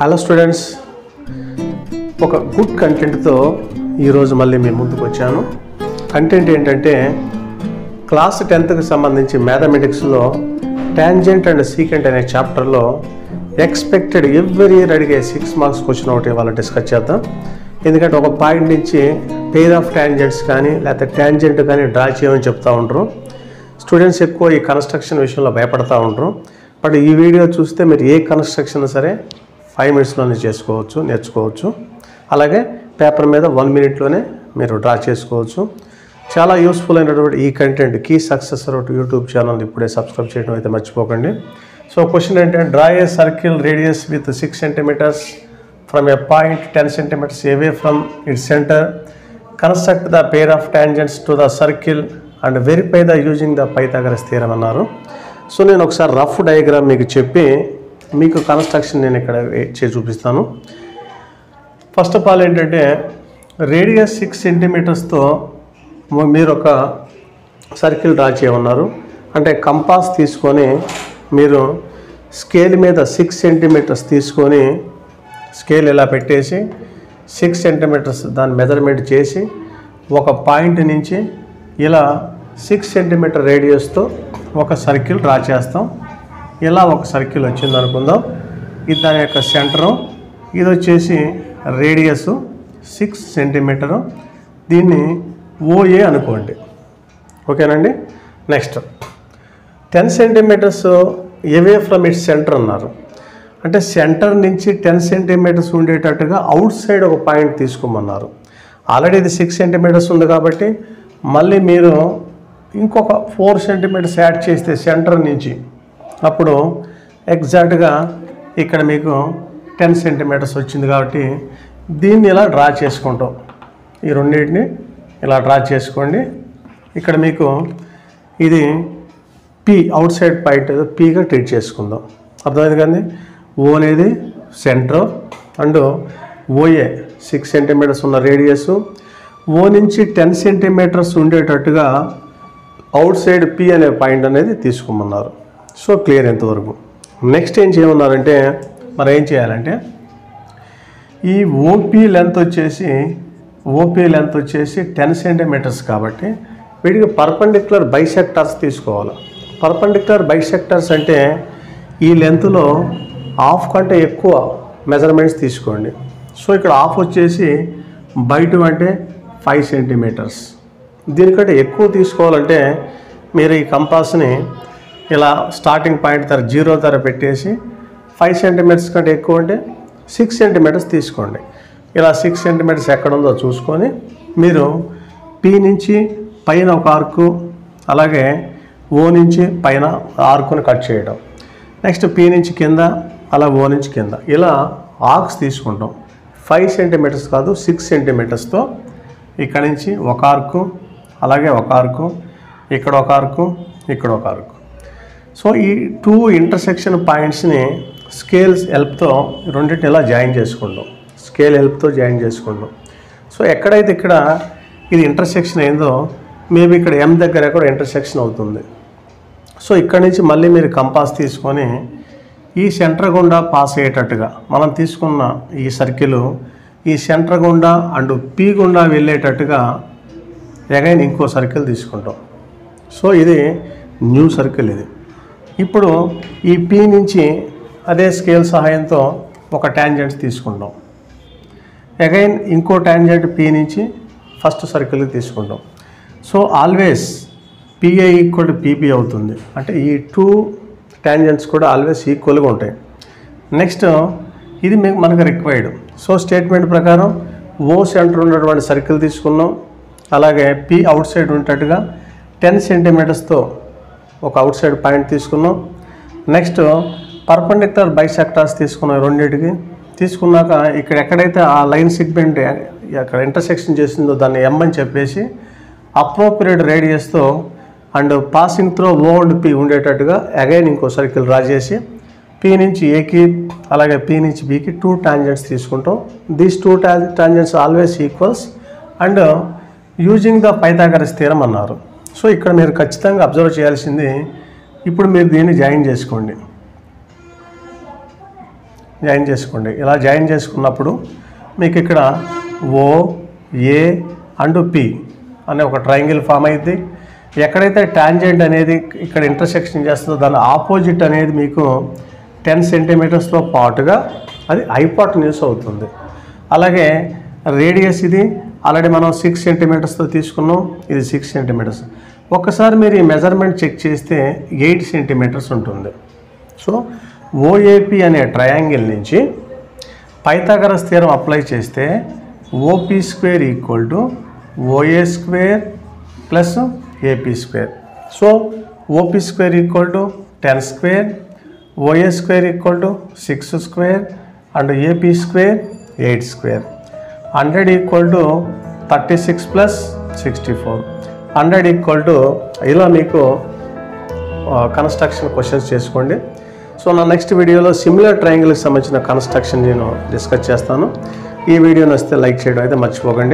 Hello students, ఒక good కంటెంట్తో ఈరోజు మళ్ళీ మీ ముందుకు వచ్చాను. కంటెంట్ ఏంటంటే క్లాస్ 10th సంబంధించి మ్యాథమెటిక్స్లో టాంజెంట్ అండ్ సీకెంట్ అనే చాప్టర్లో ఎక్స్పెక్టెడ్ ఎవ్రీ ఇయర్ అడిగే 6 మార్క్స్ క్వశ్చన్ ఒకటి ఇవాళ డిస్కస్ చేద్దాం. ఎందుకంటే ఒక పాయింట్ నుంచి పెయిర్ ఆఫ్ టాంజెంట్స్ కానీ లేకపోతే టాంజెంట్ కానీ డ్రా చేయమని చెప్తూ ఉంటారు. స్టూడెంట్స్ ఎక్కువ ఈ కన్స్ట్రక్షన్ విషయంలో భయపడతా ఉంటారు. బట్ ఈ వీడియో చూస్తే మీరు ఏ కన్స్ట్రక్షన్ సరే 5 minutesలోనే చేసుకోవచ్చు, నేర్చుకోవచ్చు. అలాగే పేపర్ మీద 1 minute మీరు డ్రా చేసుకోవచ్చు. చాలా యూస్ఫుల్ అయినటువంటి ఈ content key successor YouTube channel ఇప్పుడే సబ్స్క్రైబ్ చేయడం అయితే మర్చిపోకండి. సో క్వశ్చన్ ఏంటంటే draw a circle radius with 6 centimeters from a point 10 centimeters away from its centre. Construct the pair of tangents to the circle and verify the using the Pythagoras theorem అన్నారు. So నేను ఒకసారి rough diagram మీకు చెప్పి మీకు construction నేను ఇక్కడ చేసి చూపిస్తాను. ఫస్ట్ ఆఫ్ ఆల్ ఏంటంటే రేడియస్ 6 centimetersతో మీరు ఒక సర్కిల్ డ్రా చేయమన్నారు. అంటే కంపాస్ తీసుకొని మీరు స్కేల్ మీద 6 centimeters తీసుకొని స్కేల్ ఇలా పెట్టేసి 6 centimeters దాని మెజర్మెంట్ చేసి ఒక పాయింట్ నుంచి ఇలా 6 centimeter రేడియస్తో ఒక సర్కిల్ డ్రా చేస్తాం. ఇలా ఒక సర్కిల్ వచ్చింది అనుకుందాం. ఇది దాని యొక్క సెంటరు, ఇది వచ్చేసి రేడియస్ 6 centimeter. దీన్ని ఓఏ అనుకోండి, ఓకేనండి. Next 10 centimeters away from its centre అన్నారు. అంటే సెంటర్ నుంచి 10 centimeters ఉండేటట్టుగా అవుట్ సైడ్ ఒక పాయింట్ తీసుకోమన్నారు. ఆల్రెడీ ఇది 6 centimeters ఉంది కాబట్టి మళ్ళీ మీరు ఇంకొక 4 centimeters యాడ్ చేస్తే సెంటర్ నుంచి అప్పుడు ఎగ్జాక్ట్గా ఇక్కడ మీకు 10 centimeters వచ్చింది. కాబట్టి దీన్ని ఇలా డ్రా చేసుకుంటాం. ఈ రెండింటిని ఇలా డ్రా చేసుకోండి. ఇక్కడ మీకు ఇది పి అవుట్ సైడ్ పాయింట్ పీగా ట్రీట్ చేసుకుందాం. అర్థమైంది కానీ ఓ అనేది సెంటర్ అండ్ ఓఏ 6 centimeters ఉన్న రేడియస్, ఓ నుంచి 10 centimeters ఉండేటట్టుగా అవుట్ సైడ్ పి అనే పాయింట్ అనేది తీసుకోమన్నారు. సో క్లియర్ ఎంతవరకు. నెక్స్ట్ ఏం చేయమన్నారంటే మరి ఏం చేయాలంటే ఈ ఓపీ లెంత్ వచ్చేసి 10 centimeters కాబట్టి వీటికి పర్పెండిక్యులర్ బైసెక్టర్స్ తీసుకోవాలి. పర్పెండిక్యులర్ బైసెక్టర్స్ అంటే ఈ లెంత్లో హాఫ్ కంటే ఎక్కువ మెజర్మెంట్స్ తీసుకోండి. సో ఇక్కడ హాఫ్ వచ్చేసి బయట అంటే 5 centimeters. దీనికంటే ఎక్కువ తీసుకోవాలంటే మీరు ఈ కంపాస్ని ఇలా స్టార్టింగ్ పాయింట్ ధర 0 ధర పెట్టేసి 5 centimeters కంటే ఎక్కువ అంటే 6 centimeters తీసుకోండి. ఇలా 6 centimeters ఎక్కడ ఉందో చూసుకొని మీరు పి నుంచి పైన ఒక ఆర్కు, అలాగే ఓ నుంచి పైన ఆర్కుని కట్ చేయడం. నెక్స్ట్ పి నుంచి కింద, అలా ఓ నుంచి కింద, ఇలా ఆర్క్స్ తీసుకుంటాం. 5 centimeters కాదు 6 centimetersతో ఇక్కడ నుంచి ఒక ఆర్కు, అలాగే ఒక ఆర్కు, ఇక్కడ ఒక ఆర్కు, ఇక్కడ ఒక ఆర్కు. సో ఈ 2 intersection పాయింట్స్ని స్కేల్స్ హెల్ప్తో రెండింటిని ఇలా జాయిన్ చేసుకుంటాం. స్కేల్ హెల్ప్తో జాయిన్ చేసుకుంటాం. సో ఎక్కడైతే ఇక్కడ ఇది ఇంటర్సెక్షన్ అయిందో మేబీ ఇక్కడ ఎం దగ్గర ఎక్కడ ఇంటర్సెక్షన్ అవుతుంది. సో ఇక్కడ నుంచి మళ్ళీ మీరు కంపాస్ తీసుకొని ఈ సెంటర్ గుండా పాస్ అయ్యేటట్టుగా మనం తీసుకున్న ఈ సర్కిల్ ఈ సెంటర్ గుండా అండ్ పీ గుండా వెళ్ళేటట్టుగా అగైన్ ఇంకో సర్కిల్ తీసుకుంటాం. సో ఇది న్యూ సర్కిల్. ఇది ఇప్పుడు ఈ పీ నుంచి అదే స్కేల్ సహాయంతో ఒక టాంజెంట్స్ తీసుకుంటాం. అగైన్ ఇంకో టాంజెంట్ పీ నుంచి ఫస్ట్ సర్కిల్కి తీసుకుంటాం. So always PA equal to PP అవుతుంది. అంటే ఈ 2 టాంజెంట్స్ కూడా ఆల్వేస్ ఈక్వల్గా ఉంటాయి. నెక్స్ట్ ఇది మనకు రిక్వైర్డ్. సో స్టేట్మెంట్ ప్రకారం ఓ సెంటర్ ఉన్నటువంటి సర్కిల్ తీసుకున్నాం, అలాగే పి అవుట్ సైడ్ ఉండేటట్టుగా 10 centimetersతో ఒక అవుట్ సైడ్ పాయింట్ తీసుకున్నాం. నెక్స్ట్ పర్పెండిక్యులర్ బైసెక్టార్స్ తీసుకున్నాం. రెండింటికి తీసుకున్నాక ఇక్కడ ఎక్కడైతే ఆ లైన్ సెగ్మెంట్ అక్కడ ఇంటర్సెక్షన్ చేసిందో దాన్ని ఎం అని చెప్పేసి అప్రోప్రియేట్ రేడియస్తో and passing through O and P ఉండేటట్టుగా అగైన్ ఇంకో సర్కిల్ డ్రా చేసి పి నుంచి ఏకి, అలాగే పి నుంచి బికి 2 టాంజెంట్స్ తీసుకుంటాం. These 2 tangents always equals and using the Pythagoras theorem అన్నారు. సో ఇక్కడ మీరు ఖచ్చితంగా అబ్జర్వ్ చేయాల్సింది, ఇప్పుడు మీరు దీన్ని జాయిన్ చేసుకోండి. జాయిన్ చేసుకోండి. ఇలా జాయిన్ చేసుకున్నప్పుడు మీకు ఇక్కడ ఓ ఏ అండ్ పి అనే ఒక ట్రయాంగిల్ ఫామ్ అయింది. ఎక్కడైతే టాంజెంట్ అనేది ఇక్కడ ఇంటర్సెక్షన్ చేస్తుందో దాని ఆపోజిట్ అనేది మీకు 10 సెంటీమీటర్స్తో పాటుగా అది హైపోటెన్యూస్ అవుతుంది. అలాగే రేడియస్ ఇది ఆల్రెడీ మనం 6 సెంటీమీటర్స్తో తీసుకున్నాం, ఇది 6 సెంటీమీటర్స్. ఒక్కసారి మీరు ఈ మెజర్మెంట్ చెక్ చేస్తే 8 సెంటీమీటర్స్ ఉంటుంది. సో ఓఏపి అనే ట్రయాంగిల్ నుంచి పైథాగరస్ థియరం అప్లై చేస్తే OP square equal to OA square plus AP square. So OP square equal to 10 square, OA square equal to 6 square and AP square 8 square. 100 equal to 36 plus 64. 100 equal to ఇలా మీకు construction questions చేసుకోండి. So నా next వీడియోలో similar ట్రయాంగిల్కి సంబంధించిన construction నేను discuss చేస్తాను. ఈ వీడియో నచ్చితే లైక్ చేయడం అయితే మర్చిపోకండి.